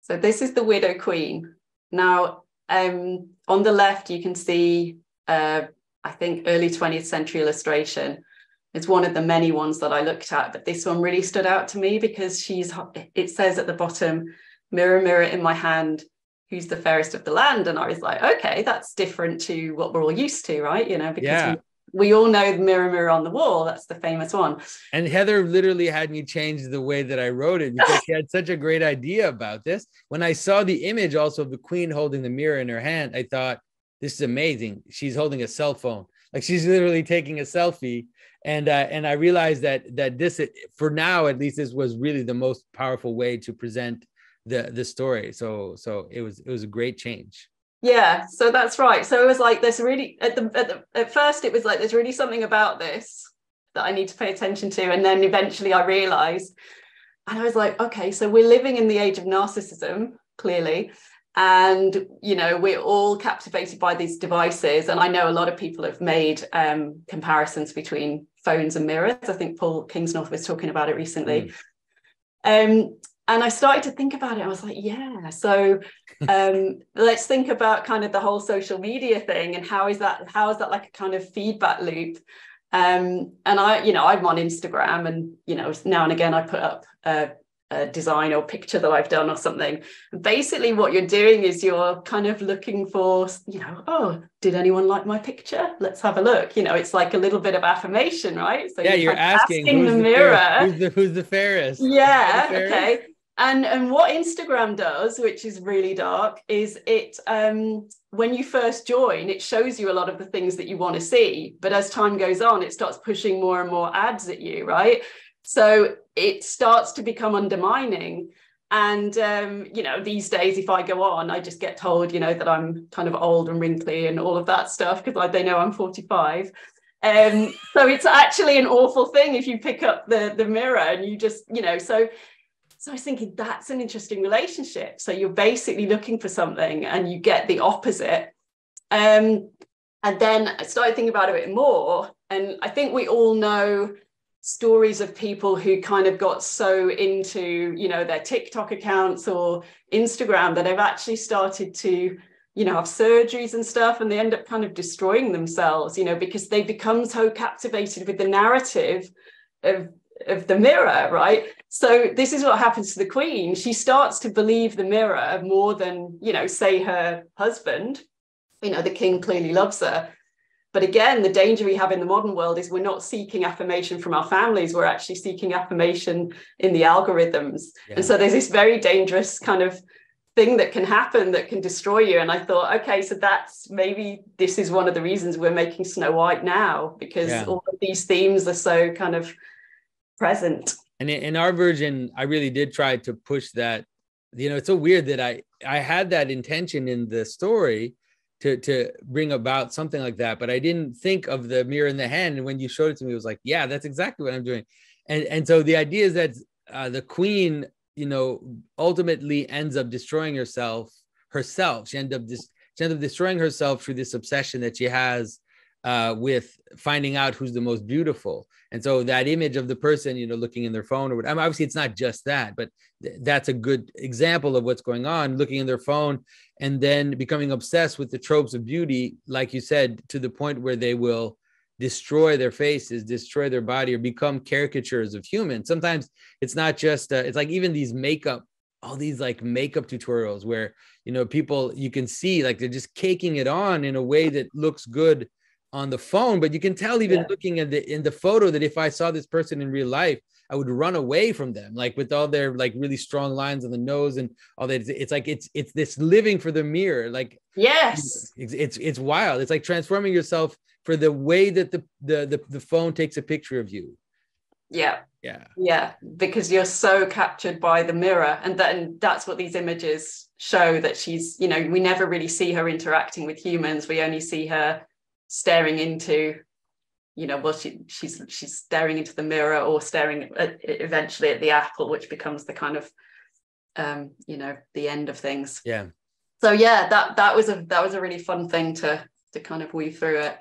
So this is the Widow Queen. Now, on the left, you can see, I think, early 20th century illustration. It's one of the many ones that I looked at, but this one really stood out to me because it says at the bottom, mirror, mirror in my hand, who's the fairest of the land? And I was like, okay, that's different to what we're all used to, right? You know, because we all know the mirror, mirror on the wall. That's the famous one. And Heather literally had me change the way that I wrote it because she had such a great idea about this. When I saw the image also of the queen holding the mirror in her hand, I thought, this is amazing. She's holding a cell phone. Like she's literally taking a selfie. And I realized that this, for now, at least, this was really the most powerful way to present the story. So it was a great change. Yeah, so that's right. So it was like, there's really at first it was like, there's really something about this that I need to pay attention to. And then eventually I realized, and I was like, okay, so we're living in the age of narcissism, clearly. And, you know, we're all captivated by these devices. And I know a lot of people have made comparisons between phones and mirrors. I think Paul Kingsnorth was talking about it recently. And I started to think about it. I was like, yeah, so let's think about kind of the whole social media thing and how is that like a kind of feedback loop? And I'm on Instagram, and, you know, now and again I put up a design or picture that I've done or something. Basically what you're doing is you're kind of looking for, you know, oh, did anyone like my picture? Let's have a look. You know, it's like a little bit of affirmation, right? So yeah, you're asking who's the mirror, who's the fairest. Yeah, the fairest? Okay. And what Instagram does, which is really dark, is it when you first join, it shows you a lot of the things that you want to see. But as time goes on, it starts pushing more and more ads at you, right? So it starts to become undermining. And, you know, these days, if I go on, I just get told, you know, that I'm kind of old and wrinkly and all of that stuff because they know I'm 45. So it's actually an awful thing if you pick up the mirror and you just, you know, so I was thinking that's an interesting relationship. So you're basically looking for something and you get the opposite. And then I started thinking about it a bit more. And I think we all know stories of people who kind of got so into, you know, their TikTok accounts or Instagram that they've actually started to, you know, have surgeries and stuff, and they end up kind of destroying themselves, you know, because they become so captivated with the narrative of the mirror, right? So this is what happens to the queen. She starts to believe the mirror more than, you know, say her husband. You know, the king clearly loves her. But again, the danger we have in the modern world is we're not seeking affirmation from our families. We're actually seeking affirmation in the algorithms. Yeah. And so there's this very dangerous kind of thing that can happen that can destroy you. And I thought, okay, so that's maybe this is one of the reasons we're making Snow White now, because all of these themes are so kind of present. And in our version, I really did try to push that. You know, it's so weird that I had that intention in the story to bring about something like that, but I didn't think of the mirror in the hand. And when you showed it to me, it was like, yeah, that's exactly what I'm doing. And so the idea is that the queen, you know, ultimately ends up destroying herself. She ends up destroying herself through this obsession that she has with finding out who's the most beautiful. And so that image of the person, you know, looking in their phone or whatever, obviously it's not just that, but that's a good example of what's going on, looking in their phone and then becoming obsessed with the tropes of beauty, like you said, to the point where they will destroy their faces, destroy their body, or become caricatures of humans. Sometimes it's not just, it's like even these all these like makeup tutorials where, you know, people, you can see like they're just caking it on in a way that looks good on the phone, but you can tell even looking at in the photo that if I saw this person in real life, I would run away from them, like with all their like really strong lines on the nose and all that. It's like it's this living for the mirror, like it's wild. It's like transforming yourself for the way that the phone takes a picture of you. Yeah, because you're so captured by the mirror, and then that's what these images show, that she's, you know, we never really see her interacting with humans. We only see her staring into, you know, well, she's staring into the mirror or staring eventually at the apple, which becomes the kind of you know, the end of things. Yeah. So yeah, that was a really fun thing to kind of weave through it.